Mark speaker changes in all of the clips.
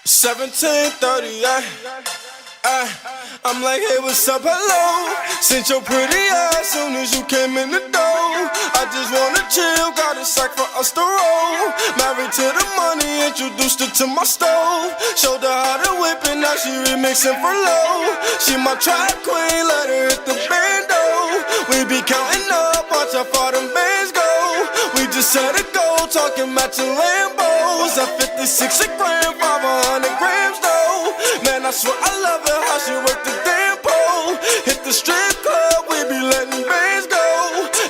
Speaker 1: 17:30, I'm like, hey, what's up, hello? Sent your pretty ass soon as you came in the door. I just wanna chill, got a sack for us to roll. Married to the money, introduced her to my stove. Showed her how to whip it, now she remixing for low. She my track queen, let her hit the bando. We be counting up, watch how far them bands go. We just set a goal, talking matching Lambos. At 56 a gram, 500 grams though. Man, I swear I love her, how she work the damn pole. Hit the strip club, we be letting bands go.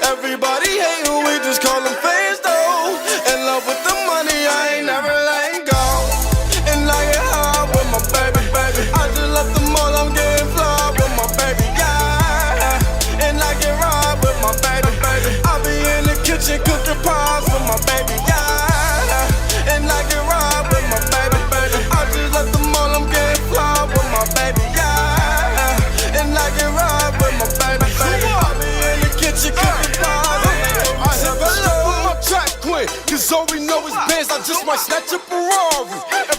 Speaker 1: Everybody hating, we just call them fans though. In love with the money, I ain't never letting go. And I get high with my baby. I just left the mall, I'm getting fly with my baby, yeah. And I get ride with my baby. I be in the kitchen cooking pies with my baby, yeah. And I get ride with my baby. I just left the mall, I'm getting fly with my baby, yeah. And I get ride with my baby. I be in the kitchen cooking pies. I have a love with my track queen, cause all we know is bands, I just might snatch a Ferrari.